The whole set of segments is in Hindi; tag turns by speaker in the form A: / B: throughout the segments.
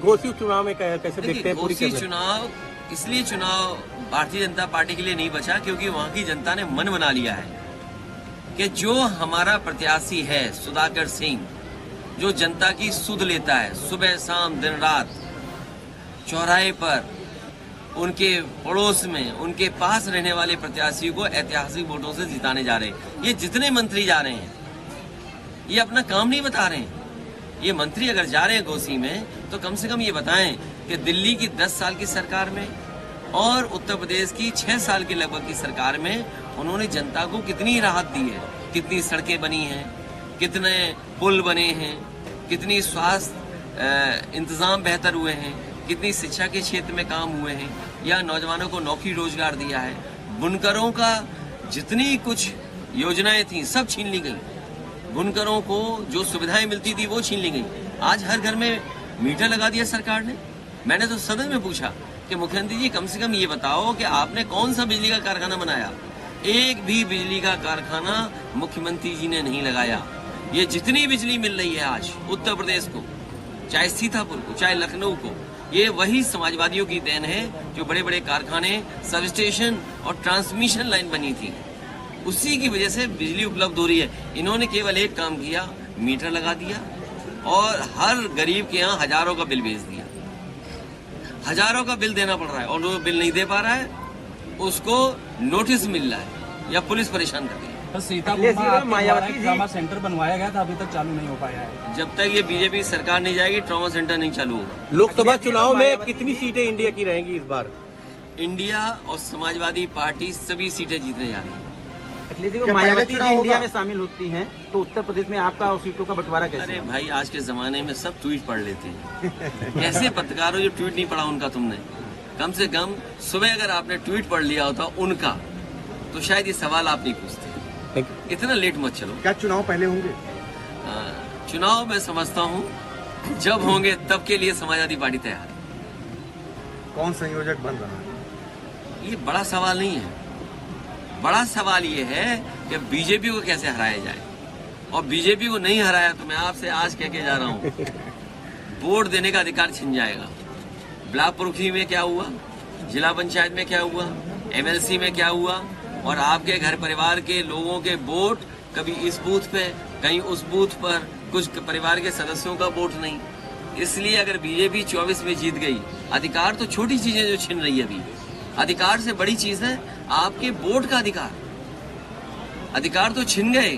A: घोषित चुनाव में कैसे देखते हैं?
B: घोषित चुनाव इसलिए चुनाव भारतीय जनता पार्टी के लिए नहीं बचा क्योंकि वहां की जनता ने मन बना लिया है कि जो हमारा प्रत्याशी है सुधाकर सिंह, जो जनता की सुध लेता है, सुबह शाम दिन रात चौराहे पर उनके पड़ोस में उनके पास रहने वाले प्रत्याशियों को ऐतिहासिक वोटों से जिताने जा रहे हैं। ये जितने मंत्री जा रहे हैं ये अपना काम नहीं बता रहे हैं। ये मंत्री अगर जा रहे हैं घोसी में तो कम से कम ये बताएं कि दिल्ली की 10 साल की सरकार में और उत्तर प्रदेश की 6 साल की लगभग की सरकार में उन्होंने जनता को कितनी राहत दी है, कितनी सड़कें बनी हैं, कितने पुल बने हैं, कितनी स्वास्थ्य इंतजाम बेहतर हुए हैं, कितनी शिक्षा के क्षेत्र में काम हुए हैं, या नौजवानों को नौकरी रोजगार दिया है। बुनकरों का जितनी कुछ योजनाएं थी सब छीन ली गई। बुनकरों को जो सुविधाएं मिलती थी वो छीन ली गई। आज हर घर में मीटर लगा दिया सरकार ने। मैंने तो सदन में पूछा कि मुख्यमंत्री जी कम से कम ये बताओ कि आपने कौन सा बिजली का कारखाना बनाया? एक भी बिजली का कारखाना मुख्यमंत्री जी ने नहीं लगाया। ये जितनी बिजली मिल रही है आज उत्तर प्रदेश को, चाहे सीतापुर को, चाहे लखनऊ को, ये वही समाजवादियों की देन है जो बड़े बड़े कारखाने, सब स्टेशन और ट्रांसमिशन लाइन बनी थी, उसी की वजह से बिजली उपलब्ध हो रही है। इन्होंने केवल एक काम किया, मीटर लगा दिया और हर गरीब के यहाँ हजारों का बिल भेज दिया। हजारों का बिल देना पड़ रहा है और जो बिल नहीं दे पा रहा है उसको नोटिस मिल रहा है या पुलिस परेशान कर रही है।
C: सीतापुर में ट्रॉमा सेंटर बनवाया गया था, अभी तक चालू नहीं हो पाया है।
B: जब तक ये बीजेपी सरकार नहीं जाएगी ट्रॉमा सेंटर नहीं चालू होगा।
A: लोकसभा चुनाव में कितनी सीटें इंडिया की रहेंगी इस बार?
B: इंडिया और समाजवादी पार्टी सभी सीटें जीतने जा रही है।
D: मायावती जी इंडिया में शामिल होती हैं तो उत्तर प्रदेश में आपका और सीटों का बंटवारा कैसे?
B: अरे भाई आज के जमाने में सब ट्वीट पढ़ लेते हैं। कैसे पत्रकार हो जो ट्वीट नहीं पढ़ा उनका? तुमने कम से कम सुबह अगर आपने ट्वीट पढ़ लिया होता उनका तो शायद ये सवाल आप नहीं पूछते। इतना लेट मत चलो।
D: क्या चुनाव पहले होंगे?
B: चुनाव मैं समझता हूँ जब होंगे तब के लिए समाजवादी पार्टी तैयार है।
D: कौन संयोजक बन रहा है?
B: ये बड़ा सवाल नहीं है। बड़ा सवाल ये है कि बीजेपी को कैसे हराया जाए, और बीजेपी को नहीं हराया तो मैं आपसे आज कह के जा रहा हूँ वोट देने का अधिकार छिन जाएगा। ब्लॉक प्रमुखी में क्या हुआ, जिला पंचायत में क्या हुआ, एमएलसी में क्या हुआ, और आपके घर परिवार के लोगों के वोट कभी इस बूथ पे कहीं उस बूथ पर, कुछ परिवार के सदस्यों का वोट नहीं। इसलिए अगर बीजेपी 24 में जीत गई, अधिकार तो छोटी चीजें जो छिन रही है अभी, अधिकार से बड़ी चीज है आपके वोट का अधिकार। अधिकार तो छिन गए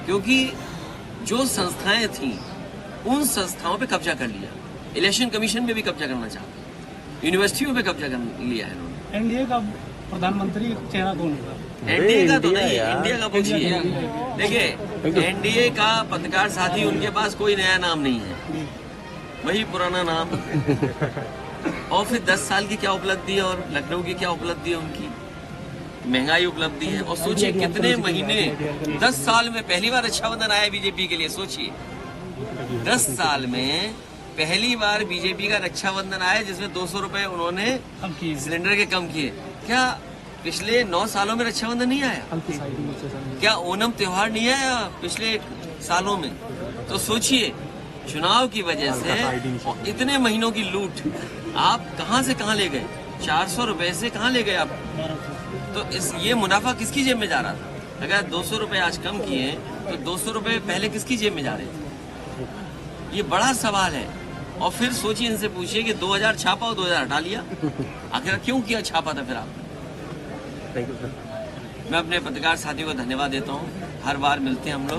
B: क्योंकि जो संस्थाएं थी उन संस्थाओं पे कब्जा कर लिया। इलेक्शन कमीशन पे भी कब्जा करना चाहते, यूनिवर्सिटियों पे कब्जा कर लिया है इन्होंने।
C: एनडीए का प्रधानमंत्री चेहरा कौन होगा?
B: एनडीए का तो नहीं, इंडिया का पूछिए। देखिए एनडीए का पत्रकार साथी उनके पास कोई नया नाम नहीं है, वही पुराना नाम। और फिर 10 साल की क्या उपलब्धि है और लखनऊ की क्या उपलब्धि है उनकी, महंगाई उपलब्धि है। और सोचिए कितने महीने, 10 साल में पहली बार रक्षाबंधन आया बीजेपी के लिए। सोचिए 10 साल में पहली बार बीजेपी का रक्षाबंधन आया जिसमें 200 रुपए उन्होंने सिलेंडर के कम किए। क्या पिछले 9 सालों में रक्षाबंधन नहीं आया? क्या ओणम त्योहार नहीं आया पिछले सालों में? तो सोचिए चुनाव की वजह से इतने महीनों की लूट आप कहां से कहां ले गए? 400 रुपए से कहां ले गए आप? तो ये मुनाफा किसकी जेब में जा रहा था? अगर 200 रुपए आज कम किए तो 200 रुपए पहले किसकी जेब में जा रहे थे? ये बड़ा सवाल है। और फिर सोचिए, इनसे पूछिए कि 2000 छापा और 2000 हटा लिया, आखिर क्यों किया छापा था फिर आपने? मैं अपने पत्रकार साथियों को धन्यवाद देता हूँ। हर बार मिलते हैं हम लोग।